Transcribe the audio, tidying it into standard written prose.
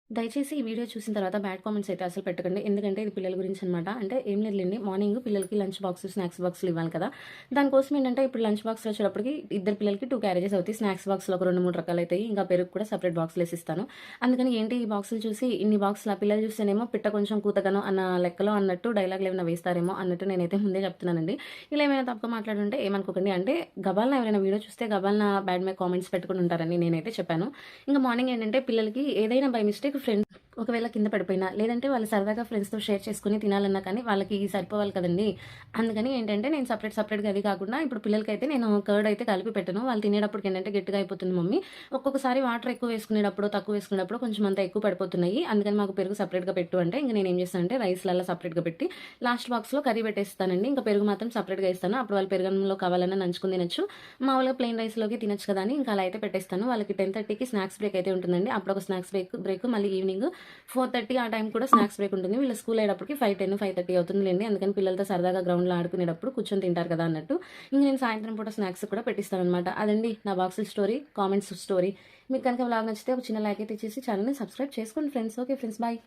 దయచేసి ఈ వీడియో చూసిన తర్వాత బ్యాడ్ కామెంట్స్ అయితే అసలు పెట్టకండి. ఎందుకంటే ఇది పిల్లల గురించి అనమాట. అంటే ఏం లేదులెండి. మార్నింగ్ పిల్లలకి లంచ్ బాక్స్, స్నాక్స్ బాక్స్‌లు ఇవ్వాలి కదా! దానికోసం ఏంటంటే ఇప్పుడు లంచ్ బాక్స్‌లో వచ్చేటప్పటికి ఇద్దరు పిల్లలకి 2 క్యారేజెస్ అవుతాయి. స్నాక్స్ బాక్స్‌లో ఒక 2, 3 రకాలైతాయి. ఇంకా పెరుగు కూడా సెపరేట్ బాక్స్‌లో ఏసిస్తాను. అందుకని ఏంటి ఈ బాక్సులు చూసి ఇన్ని బాక్సులా పిల్లలు చూస్తేనేమో పిట్ట కొంచెం కూతగను అన్న లెక్కలో అన్నట్టు డైలాగులు ఏమైనా వేస్తారేమో అన్నట్టు నేనైతే ముందే చెప్తున్నానండి. ఇలా ఏమైనా తప్పుగా మాట్లాడుంటే ఏమనుకోకండి. అంటే గబాల్న ఎవరైనా వీడియో చూస్తే గబాల్న బ్యాడ్ మే కామెంట్స్ పెట్టుకొని ఉంటారని నేనైతే చెప్పాను. ఇంక మార్నింగ్ ఏంటంటే పిల్లలకి ఏదైనా బై మిస్టేక్ ఫ్రెండ్స్ ఒకవేళ కింద పడిపోయినా, లేదంటే వాళ్ళు సరదాగా ఫ్రెండ్స్‌తో షేర్ చేసుకొని తినాలన్నా కానీ వాళ్ళకి సరిపోవాలి కదండీ! అందుకని ఏంటంటే నేను సెపరేట్‌గా అది కాకుండా ఇప్పుడు పిల్లలకైతే నేను కర్డ్ అయితే కలిపి పెట్టను. వాళ్ళు తినేటప్పటికి ఏంటంటే గట్టిగా అయిపోతుంది మమ్మీ. ఒక్కొక్కసారి వాటర్ ఎక్కువ వేసుకునేటప్పుడు, తక్కువ వేసుకునేటప్పుడు కొంచెం అంతా ఎక్కువ పడిపోతున్నాయి. అందుకని మాకు పెరుగు సెపరేట్‌గా పెట్టు అంటే ఇంక నేనేం చేస్తానంటే రైస్‌లల్లా సెపరేట్‌గా పెట్టి లాస్ట్ బాక్స్‌లో కర్రీ పెట్టేస్తానండి. ఇంకా పెరుగు మాత్రం సెపరేట్‌గా ఏస్తాను. అప్పుడు వాళ్ళు పెరుగన్నంలో కావాలన్నా నంచుకొని తినొచ్చు. మామూలుగా ప్లెయిన్ రైస్‌లోకి తినొచ్చు కదా అని ఇంకా అలా అయితే పెట్టేస్తాను. వాళ్ళకి 10:30కి స్నాక్స్ బ్రేక్ అయితే ఉంటుందండి. అప్పుడు ఒక స్నాక్స్ బ్రేక్ మళ్ళీ ఈవినింగ్ 4:30 ఆ టైం కూడా స్నాక్స్ బ్రేక్ ఉంటుంది. వీళ్ళ స్కూల్ అయ్యేటప్పటికి 5:10, 5:30 అవుతుందిలెండి. అందుకని పిల్లలతో సరదాగా గ్రౌండ్‌లో ఆడుకునేటప్పుడు కూర్చొని తింటారు కదా అన్నట్టు. ఇంక నేను సాయంత్రం పూట స్నాక్స్ కూడా పెట్టిస్తాననమాట. అదండి నా బాక్సుల స్టోరీ, కామెంట్స్ స్టోరీ. మీకు కనుక వ్లాగ్ నచ్చితే ఒక చిన్న లైక్ అయితే ఇచ్చేసి ఛానెల్‌ని సబ్స్క్రైబ్ చేసుకోండి ఫ్రెండ్స్. Okay friends, bye.